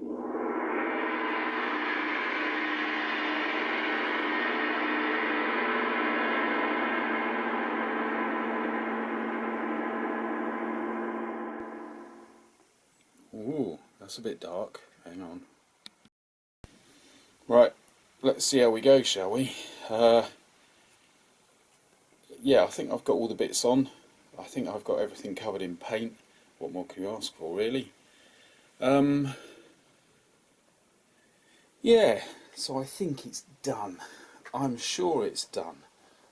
Ooh, that's a bit dark. Hang on. Right, let's see how we go, shall we? Yeah, I think I've got all the bits on. I think I've got everything covered in paint. What more can you ask for, really? Yeah, so I think it's done. I'm sure it's done.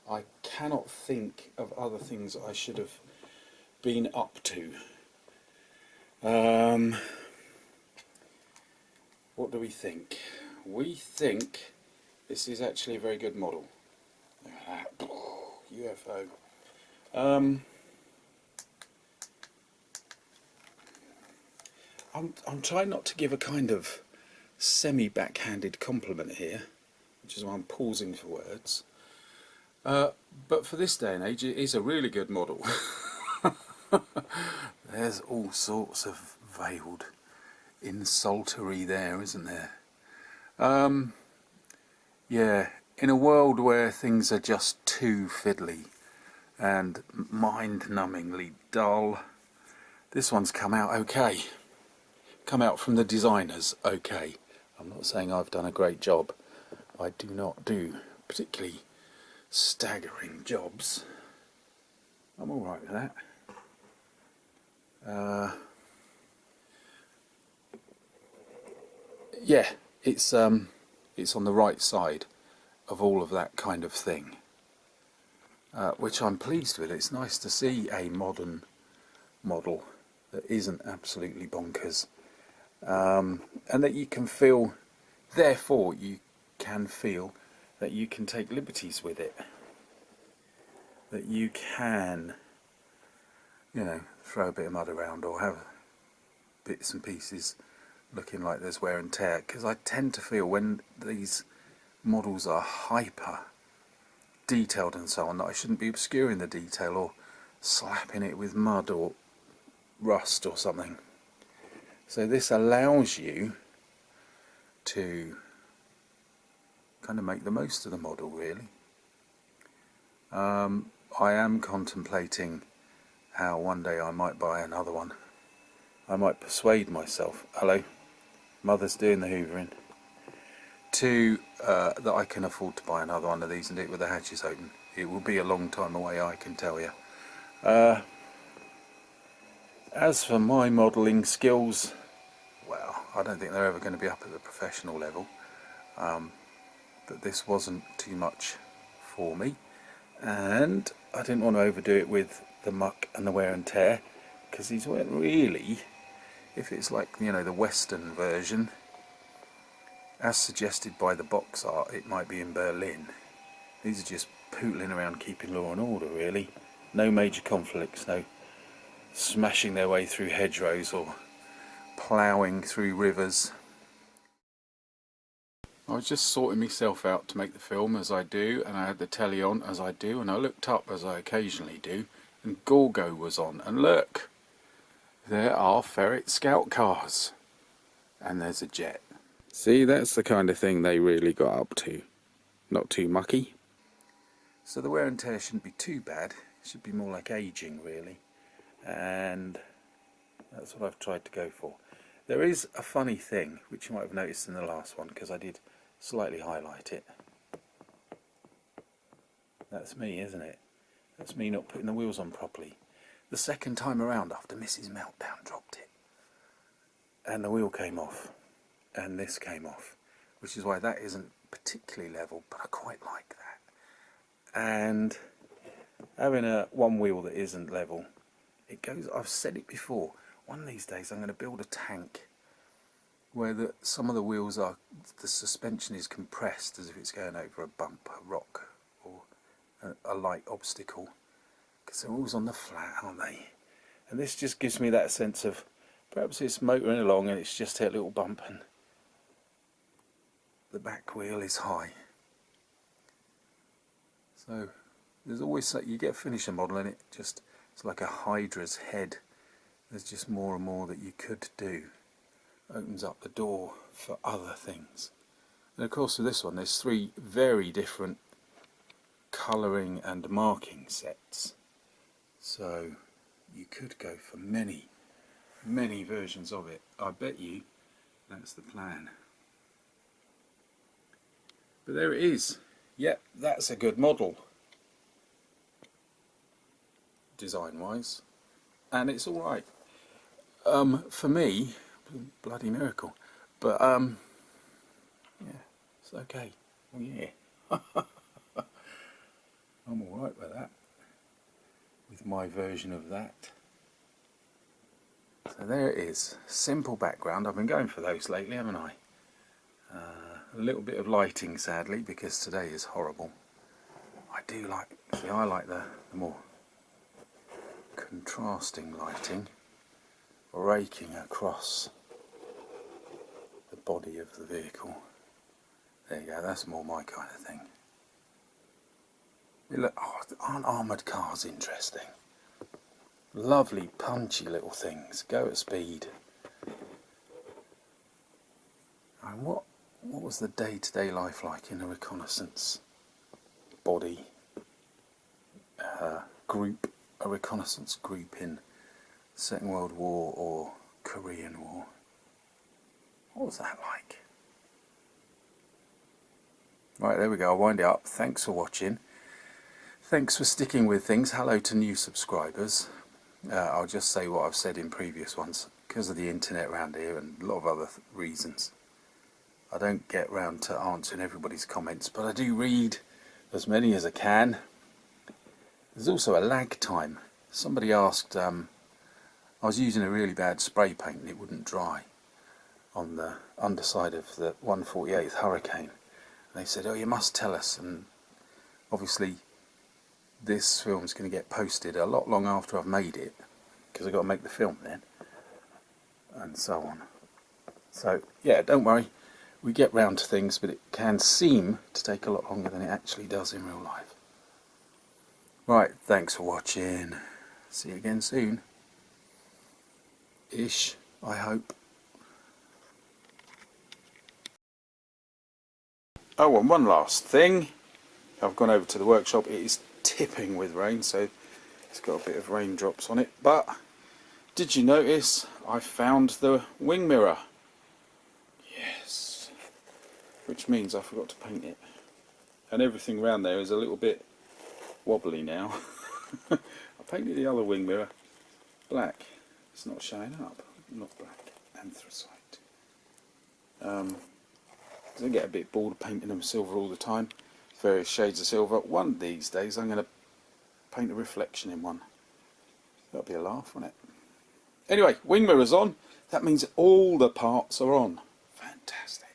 I cannot think of other things I should have been up to. What do we think? We think this is actually a very good model. Look at that. UFO. I'm trying not to give a kind of semi-backhanded compliment here, which is why I'm pausing for words. But for this day and age, it is a really good model. There's all sorts of veiled insultery there, isn't there? Yeah, in a world where things are just too fiddly and mind-numbingly dull, this one's come out okay. Come out from the designers okay. I'm not saying I've done a great job. I do not do particularly staggering jobs. I'm alright with that. Yeah, it's on the right side of all of that kind of thing, which I'm pleased with. It's nice to see a modern model that isn't absolutely bonkers, and that you can feel, therefore you can feel that you can take liberties with it, that you can, you know, throw a bit of mud around or have bits and pieces looking like there's wear and tear, because I tend to feel when these models are hyper detailed and so on that I shouldn't be obscuring the detail or slapping it with mud or rust or something. So this allows you to kind of make the most of the model, really. I am contemplating how one day I might buy another one. I might persuade myself, hello, mother's doing the hoovering, that I can afford to buy another one of these and do it with the hatches open. It will be a long time away, I can tell you. As for my modelling skills, well, I don't think they're ever going to be up at the professional level, but this wasn't too much for me, and I didn't want to overdo it with the muck and the wear and tear, because these weren't really, if it's like, you know, the Western version, as suggested by the box art, it might be in Berlin. These are just pootling around keeping law and order, really. No major conflicts, no smashing their way through hedgerows or ploughing through rivers. I was just sorting myself out to make the film as I do, and I had the telly on as I do, and I looked up as I occasionally do, and Gorgo was on, and look! There are Ferret scout cars, and there's a jet. See, that's the kind of thing they really got up to. Not too mucky. So the wear and tear shouldn't be too bad. It should be more like aging, really. And that's what I've tried to go for. There is a funny thing, which you might have noticed in the last one, because I did slightly highlight it. That's me, isn't it? That's me not putting the wheels on properly. The second time around, after Mrs. Meltdown dropped it, and the wheel came off, and this came off, which is why that isn't particularly level, but I quite like that. And having one wheel that isn't level, it goes, I've said it before, one of these days I'm going to build a tank where some of the wheels are, the suspension is compressed as if it's going over a bump, a rock, or a light obstacle, because they're always on the flat, aren't they? And this just gives me that sense of, perhaps it's motoring along and it's just hit a little bump and the back wheel is high. So there's always, you get a finisher model and it's like a hydra's head. There's just more and more that you could do. opens up the door for other things. And of course with this one there's 3 very different colouring and marking sets, so you could go for many versions of it. I bet you that's the plan. But there it is. Yep, that's a good model design wise, and it's alright. For me, bloody miracle, but yeah, it's okay. Oh yeah. I'm alright with that, with my version of that. So there it is, simple background. I've been going for those lately, haven't I? A little bit of lighting sadly, because today is horrible. I do like, see, I like the more contrasting lighting raking across the body of the vehicle. There you go, that's more my kind of thing. Look, oh, aren't armoured cars interesting? Lovely punchy little things, go at speed. And what was the day-to-day life like in a reconnaissance body group, a reconnaissance group in Second World War or Korean War? What was that like? Right, there we go, I'll wind it up. Thanks for watching. Thanks for sticking with things. Hello to new subscribers. I'll just say what I've said in previous ones. Because of the internet around here and a lot of other reasons, I don't get round to answering everybody's comments, but I do read as many as I can. There's also a lag time. Somebody asked, I was using a really bad spray paint and it wouldn't dry on the underside of the 148th Hurricane. And they said, oh, you must tell us. And obviously this film's going to get posted a lot long after I've made it, because I've got to make the film then, and so on. So yeah, don't worry, we get round to things, but it can seem to take a lot longer than it actually does in real life. Right, thanks for watching. See you again soon. Ish, I hope. Oh, and one last thing. I've gone over to the workshop. It is tipping with rain, so it's got a bit of raindrops on it. But did you notice I found the wing mirror? Yes. Which means I forgot to paint it. And everything around there is a little bit wobbly now. I painted the other wing mirror black. It's not showing up. Not black, anthracite. I get a bit bored of painting them silver all the time. Various shades of silver. One of these days I'm going to paint a reflection in one. That'll be a laugh, won't it? Anyway, wing mirror's on. That means all the parts are on. Fantastic.